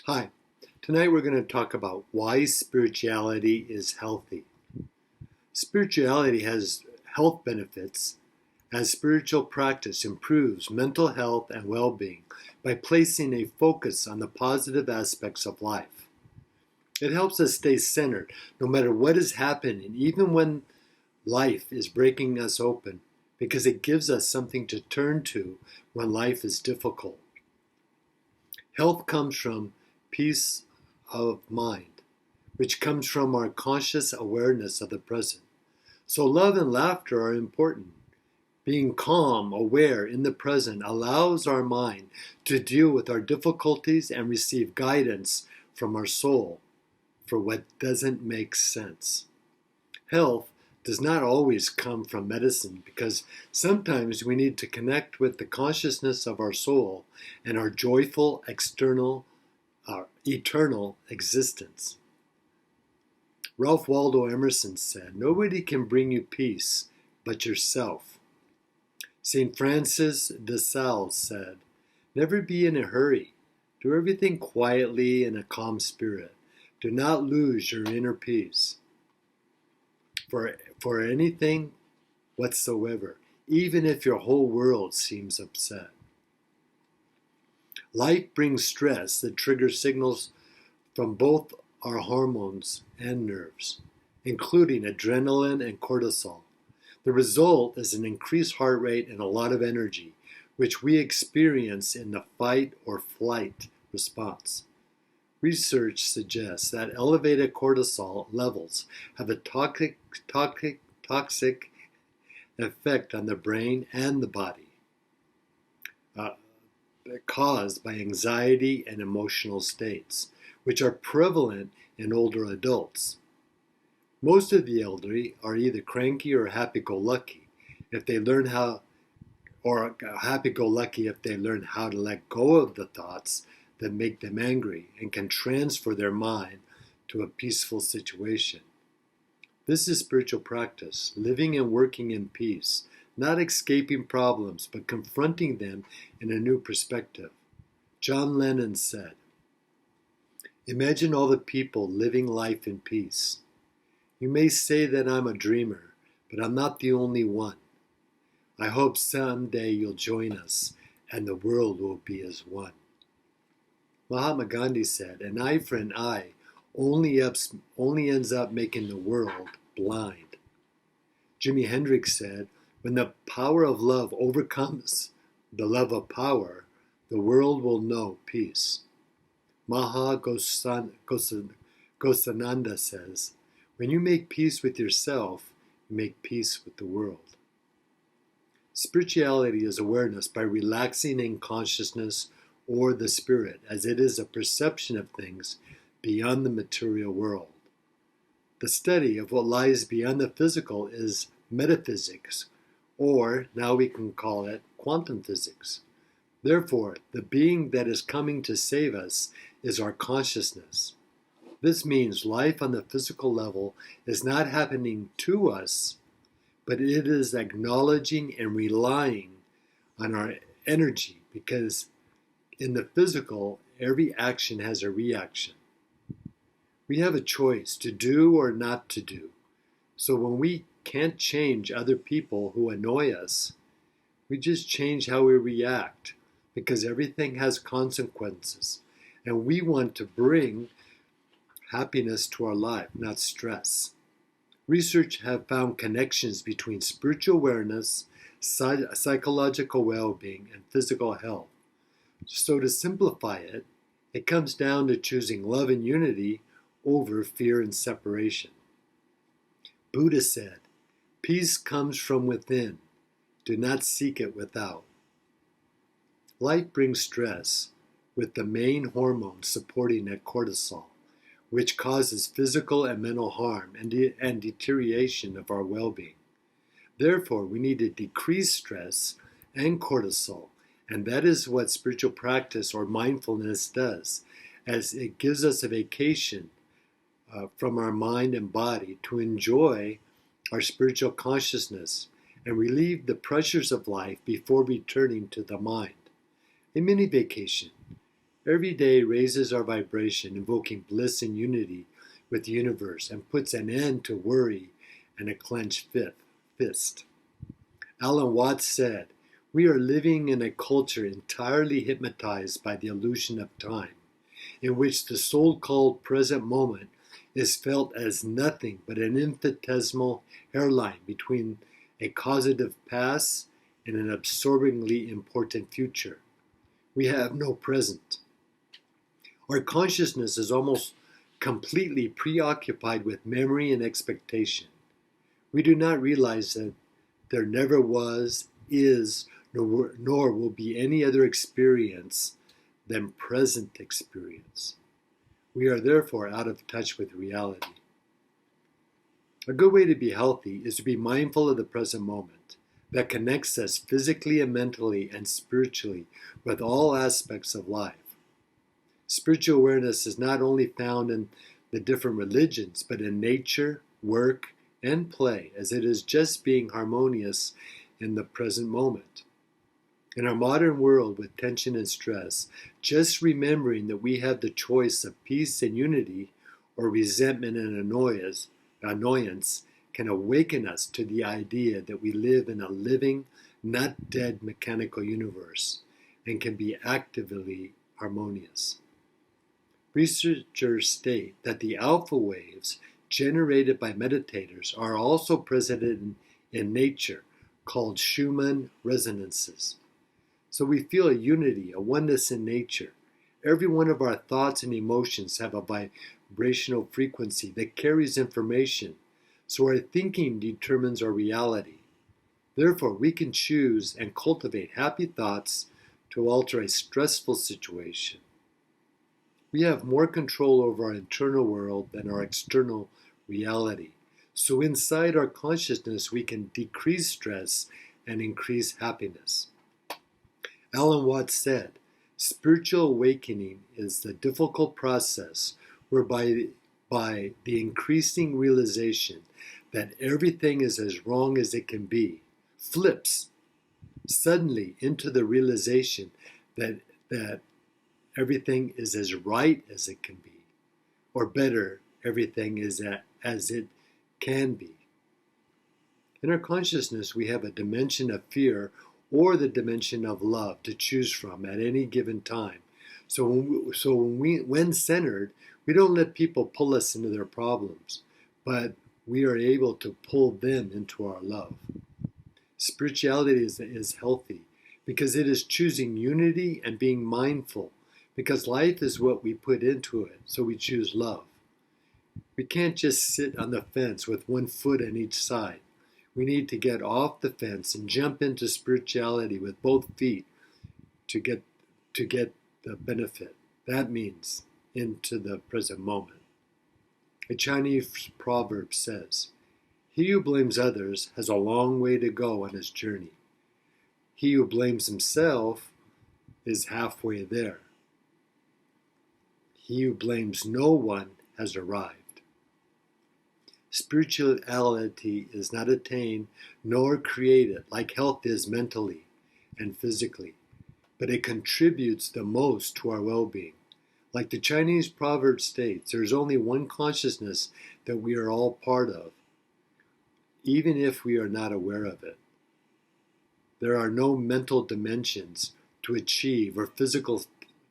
Hi, tonight we're going to talk about why spirituality is healthy. Spirituality has health benefits as spiritual practice improves mental health and well-being by placing a focus on the positive aspects of life. It helps us stay centered no matter what is happening, even when life is breaking us open, because it gives us something to turn to when life is difficult. Health comes from peace of mind, which comes from our conscious awareness of the present. So love and laughter are important. Being calm, aware in the present allows our mind to deal with our difficulties and receive guidance from our soul for what doesn't make sense. Health does not always come from medicine because sometimes we need to connect with the consciousness of our soul and our joyful our eternal existence. Ralph Waldo Emerson said, "Nobody can bring you peace but yourself." St. Francis de Sales said, "Never be in a hurry. Do everything quietly in a calm spirit. Do not lose your inner peace for anything whatsoever, even if your whole world seems upset." Life brings stress that triggers signals from both our hormones and nerves, including adrenaline and cortisol. The result is an increased heart rate and a lot of energy, which we experience in the fight or flight response. Research suggests that elevated cortisol levels have a toxic effect on the brain and the body, caused by anxiety and emotional states, which are prevalent in older adults. Most of the elderly are either cranky or happy-go-lucky if they learn how to let go of the thoughts that make them angry and can transfer their mind to a peaceful situation. This is spiritual practice, living and working in peace, not escaping problems, but confronting them in a new perspective. John Lennon said, "Imagine all the people living life in peace. You may say that I'm a dreamer, but I'm not the only one. I hope someday you'll join us and the world will be as one." Mahatma Gandhi said, "An eye for an eye only ends up making the world blind." Jimi Hendrix said, "When the power of love overcomes the love of power, the world will know peace." Maha Ghosananda says, "When you make peace with yourself, you make peace with the world." Spirituality is awareness by relaxing in consciousness or the spirit, as it is a perception of things beyond the material world. The study of what lies beyond the physical is metaphysics, or now we can call it quantum physics. Therefore, the being that is coming to save us is our consciousness. This means life on the physical level is not happening to us, but it is acknowledging and relying on our energy, because in the physical, every action has a reaction. We have a choice to do or not to do. So when we can't change other people who annoy us, we just change how we react, because everything has consequences, and we want to bring happiness to our life, not stress. Research have found connections between spiritual awareness, psychological well-being, and physical health. So to simplify it, it comes down to choosing love and unity over fear and separation. Buddha said, "Peace comes from within. Do not seek it without." Life brings stress, with the main hormone supporting it cortisol, which causes physical and mental harm and deterioration of our well-being. Therefore, we need to decrease stress and cortisol, and that is what spiritual practice or mindfulness does, as it gives us a vacation from our mind and body to enjoy our spiritual consciousness and relieve the pressures of life before returning to the mind. A mini vacation. Every day raises our vibration, invoking bliss and unity with the universe, and puts an end to worry and a clenched fist. Alan Watts said, "We are living in a culture entirely hypnotized by the illusion of time, in which the so-called present moment is felt as nothing but an infinitesimal hairline between a causative past and an absorbingly important future. We have no present. Our consciousness is almost completely preoccupied with memory and expectation. We do not realize that there never was, is, nor will be any other experience than present experience. We are therefore out of touch with reality." A good way to be healthy is to be mindful of the present moment that connects us physically and mentally and spiritually with all aspects of life. Spiritual awareness is not only found in the different religions, but in nature, work, and play, as it is just being harmonious in the present moment. In our modern world with tension and stress, just remembering that we have the choice of peace and unity or resentment and annoyance can awaken us to the idea that we live in a living, not dead mechanical universe and can be actively harmonious. Researchers state that the alpha waves generated by meditators are also present in nature, called Schumann resonances. So we feel a unity, a oneness in nature. Every one of our thoughts and emotions have a vibrational frequency that carries information, so our thinking determines our reality. Therefore, we can choose and cultivate happy thoughts to alter a stressful situation. We have more control over our internal world than our external reality. So inside our consciousness, we can decrease stress and increase happiness. Alan Watts said, "Spiritual awakening is the difficult process whereby the increasing realization that everything is as wrong as it can be flips suddenly into the realization that everything is as right as it can be, or better, everything is as it can be." In our consciousness, we have a dimension of fear or the dimension of love to choose from at any given time. So when centered, we don't let people pull us into their problems, but we are able to pull them into our love. Spirituality is healthy because it is choosing unity and being mindful, because life is what we put into it, so we choose love. We can't just sit on the fence with one foot on each side. We need to get off the fence and jump into spirituality with both feet to get the benefit. That means into the present moment. A Chinese proverb says, "He who blames others has a long way to go on his journey. He who blames himself is halfway there. He who blames no one has arrived." Spirituality is not attained nor created like health is mentally and physically, but it contributes the most to our well-being. Like the Chinese proverb states, there is only one consciousness that we are all part of, even if we are not aware of it. There are no mental dimensions to achieve or physical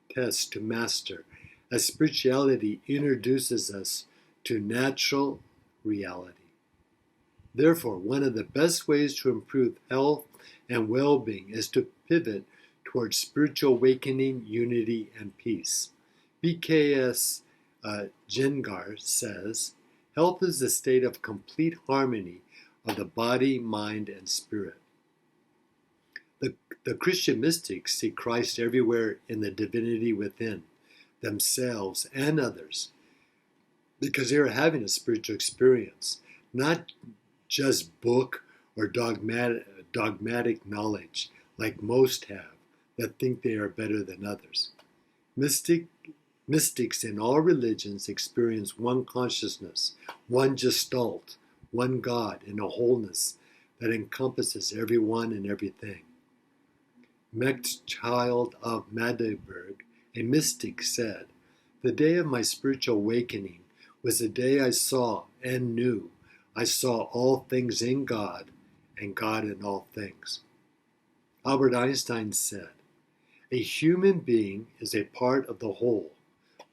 tests to master, as spirituality introduces us to natural reality. Therefore, one of the best ways to improve health and well-being is to pivot towards spiritual awakening, unity, and peace. BKS Jengar says, "Health is the state of complete harmony of the body, mind, and spirit." The Christian mystics see Christ everywhere in the divinity within themselves and others, because they are having a spiritual experience, not just book or dogmatic knowledge like most have that think they are better than others. Mystics in all religions experience one consciousness, one gestalt, one God in a wholeness that encompasses everyone and everything. Mechthild of Magdeburg A mystic said, "The day of my spiritual awakening was the day I saw and knew I saw all things in God and God in all things." Albert Einstein said, "A human being is a part of the whole,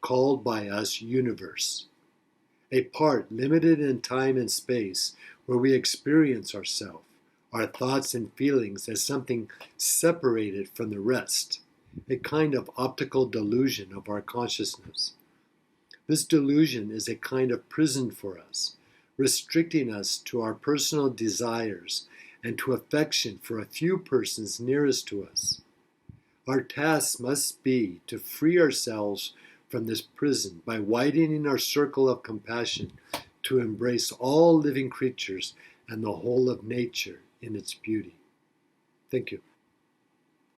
called by us universe, a part limited in time and space where we experience ourselves, our thoughts and feelings as something separated from the rest, a kind of optical delusion of our consciousness. This delusion is a kind of prison for us, restricting us to our personal desires and to affection for a few persons nearest to us. Our task must be to free ourselves from this prison by widening our circle of compassion to embrace all living creatures and the whole of nature in its beauty." Thank you.